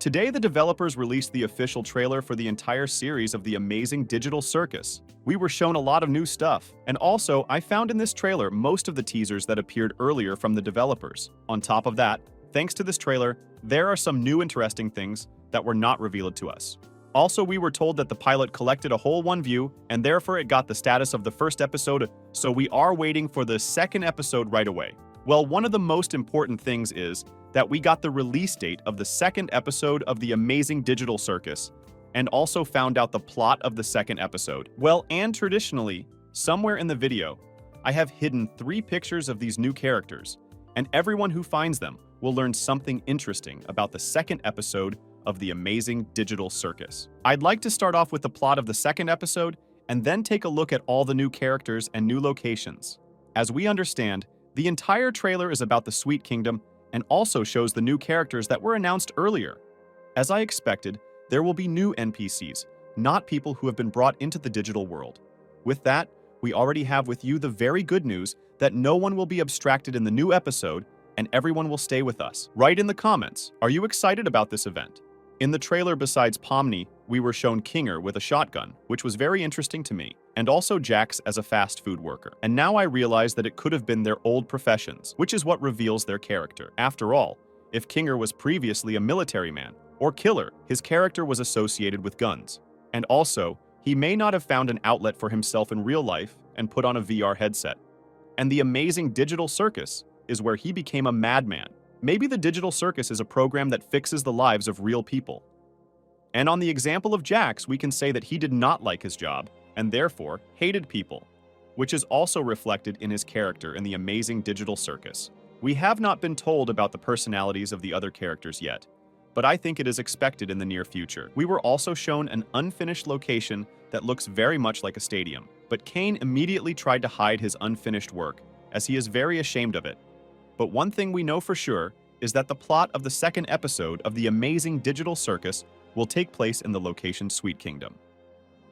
Today, the developers released the official trailer for the entire series of the amazing Digital Circus. We were shown a lot of new stuff, and also, I found in this trailer most of the teasers that appeared earlier from the developers. On top of that, thanks to this trailer, there are some new interesting things that were not revealed to us. Also, we were told that the pilot collected a whole one view, and therefore it got the status of the first episode, so we are waiting for the second episode right away. Well, one of the most important things is that we got the release date of the second episode of the amazing Digital Circus, and also found out the plot of the second episode. Well, and traditionally, somewhere in the video, I have hidden 3 pictures of these new characters, and everyone who finds them will learn something interesting about the second episode of the amazing Digital Circus. I'd like to start off with the plot of the second episode, and then take a look at all the new characters and new locations. As we understand, the entire trailer is about the Sweet Kingdom, and also shows the new characters that were announced earlier. As I expected, there will be new NPCs, not people who have been brought into the digital world. With that, we already have with you the very good news that no one will be abstracted in the new episode, and everyone will stay with us. Write in the comments, are you excited about this event? In the trailer, besides Pomni, we were shown Kinger with a shotgun, which was very interesting to me, and also Jax as a fast food worker. And now I realize that it could have been their old professions, which is what reveals their character. After all, if Kinger was previously a military man or killer, his character was associated with guns. And also, he may not have found an outlet for himself in real life and put on a VR headset. And the amazing Digital Circus is where he became a madman. Maybe the Digital Circus is a program that fixes the lives of real people. And on the example of Jax, we can say that he did not like his job, and therefore hated people, which is also reflected in his character in the amazing Digital Circus. We have not been told about the personalities of the other characters yet, but I think it is expected in the near future. We were also shown an unfinished location that looks very much like a stadium, but Kane immediately tried to hide his unfinished work, as he is very ashamed of it. But one thing we know for sure is that the plot of the second episode of the amazing Digital Circus will take place in the location Sweet Kingdom.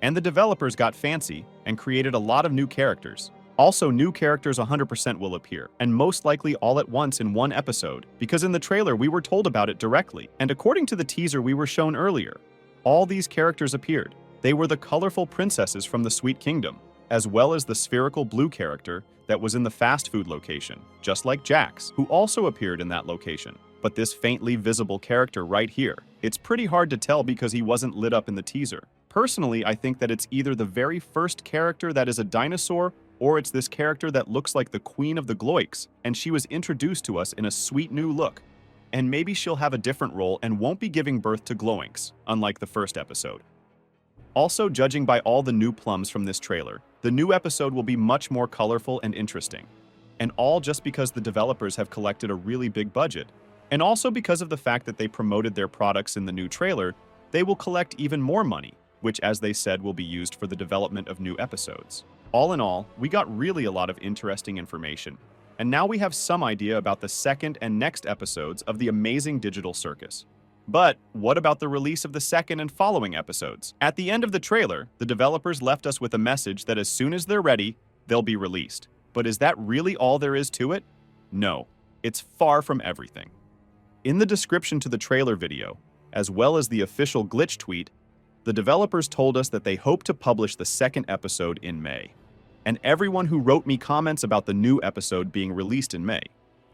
And the developers got fancy and created a lot of new characters. Also, new characters 100% will appear, and most likely all at once in one episode, because in the trailer we were told about it directly, and according to the teaser we were shown earlier, all these characters appeared. They were the colorful princesses from the Sweet Kingdom, as well as the spherical blue character that was in the fast food location, just like Jax, who also appeared in that location. But this faintly visible character right here, it's pretty hard to tell because he wasn't lit up in the teaser. Personally, I think that it's either the very first character that is a dinosaur, or it's this character that looks like the Queen of the Gloiks, and she was introduced to us in a sweet new look. And maybe she'll have a different role and won't be giving birth to Gloinks, unlike the first episode. Also, judging by all the new plums from this trailer, the new episode will be much more colorful and interesting. And all just because the developers have collected a really big budget. And also because of the fact that they promoted their products in the new trailer, they will collect even more money, which, as they said, will be used for the development of new episodes. All in all, we got really a lot of interesting information. And now we have some idea about the second and next episodes of the amazing Digital Circus. But what about the release of the second and following episodes? At the end of the trailer, the developers left us with a message that as soon as they're ready, they'll be released. But is that really all there is to it? No, it's far from everything. In the description to the trailer video, as well as the official glitch tweet, the developers told us that they hope to publish the second episode in May. And everyone who wrote me comments about the new episode being released in May,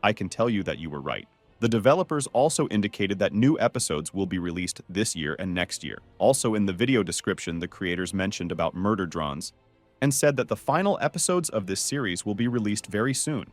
I can tell you that you were right. The developers also indicated that new episodes will be released this year and next year. Also in the video description, the creators mentioned about murder drones and said that the final episodes of this series will be released very soon.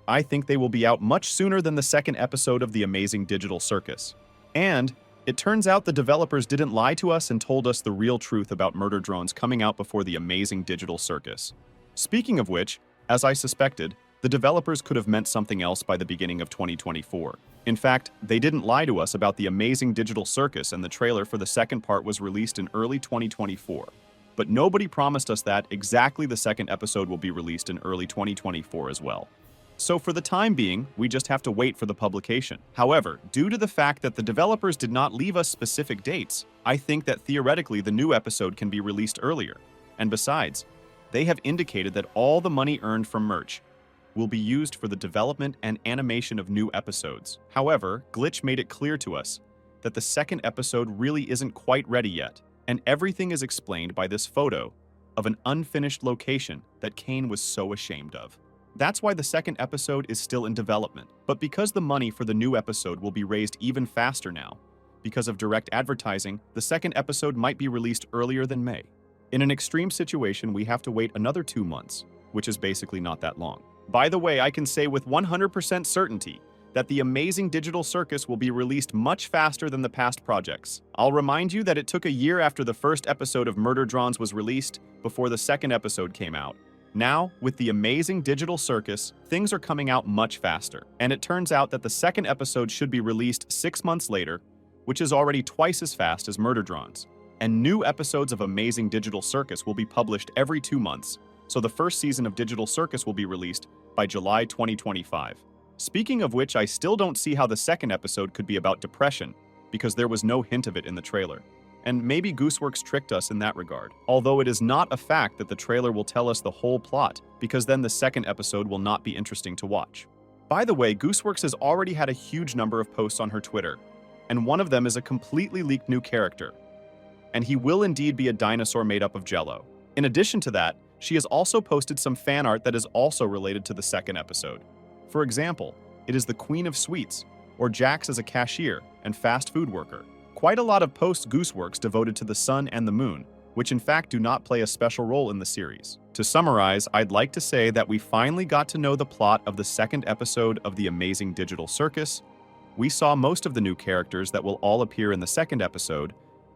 I think they will be out much sooner than the second episode of the amazing Digital Circus. And it turns out the developers didn't lie to us and told us the real truth about murder drones coming out before the amazing Digital Circus. Speaking of which, as I suspected, the developers could have meant something else by the beginning of 2024. In fact, they didn't lie to us about the amazing Digital Circus, and the trailer for the second part was released in early 2024. But nobody promised us that exactly the second episode will be released in early 2024 as well. So for the time being, we just have to wait for the publication. However, due to the fact that the developers did not leave us specific dates, I think that theoretically the new episode can be released earlier. And besides, they have indicated that all the money earned from merch will be used for the development and animation of new episodes. However, Glitch made it clear to us that the second episode really isn't quite ready yet, and everything is explained by this photo of an unfinished location that Kane was so ashamed of. That's why the second episode is still in development. But because the money for the new episode will be raised even faster now, because of direct advertising, the second episode might be released earlier than May. In an extreme situation, we have to wait another 2 months, which is basically not that long. By the way, I can say with 100% certainty that the amazing Digital Circus will be released much faster than the past projects. I'll remind you that it took a year after the first episode of Murder Drones was released before the second episode came out. Now, with the amazing Digital Circus, things are coming out much faster. And it turns out that the second episode should be released 6 months later, which is already twice as fast as Murder Drones. And new episodes of Amazing Digital Circus will be published every 2 months, so the first season of Digital Circus will be released by July 2025. Speaking of which, I still don't see how the second episode could be about depression, because there was no hint of it in the trailer. And maybe Gooseworks tricked us in that regard. Although it is not a fact that the trailer will tell us the whole plot, because then the second episode will not be interesting to watch. By the way, Gooseworks has already had a huge number of posts on her Twitter, and one of them is a completely leaked new character. And he will indeed be a dinosaur made up of jello. In addition to that, she has also posted some fan art that is also related to the second episode. For example, it is the Queen of Sweets, or Jax as a cashier and fast food worker. Quite a lot of posts Gooseworks devoted to the sun and the moon, which in fact do not play a special role in the series. To summarize, I'd like to say that we finally got to know the plot of the second episode of the Amazing Digital Circus. We saw most of the new characters that will all appear in the second episode,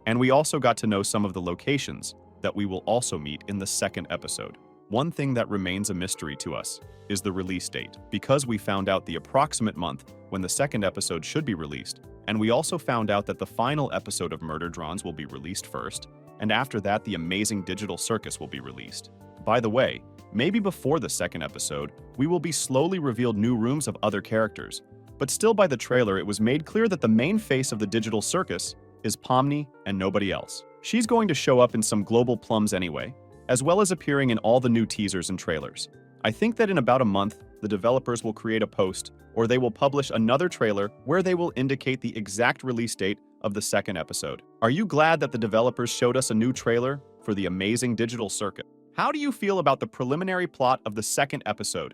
and we also got to know some of the locations that we will also meet in the second episode. One thing that remains a mystery to us is the release date, because we found out the approximate month when the second episode should be released, and we also found out that the final episode of Murder Drones will be released first, and after that the Amazing Digital Circus will be released. By the way, maybe before the second episode, we will be slowly revealed new rooms of other characters, but still by the trailer it was made clear that the main face of the Digital Circus is Pomni and nobody else. She's going to show up in some global plums anyway, as well as appearing in all the new teasers and trailers. I think that in about a month, the developers will create a post, or they will publish another trailer where they will indicate the exact release date of the second episode. Are you glad that the developers showed us a new trailer for the Amazing Digital Circus? How do you feel about the preliminary plot of the second episode?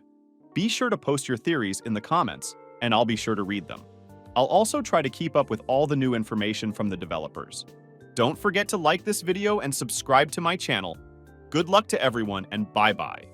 Be sure to post your theories in the comments, and I'll be sure to read them. I'll also try to keep up with all the new information from the developers. Don't forget to like this video and subscribe to my channel. Good luck to everyone, and bye-bye.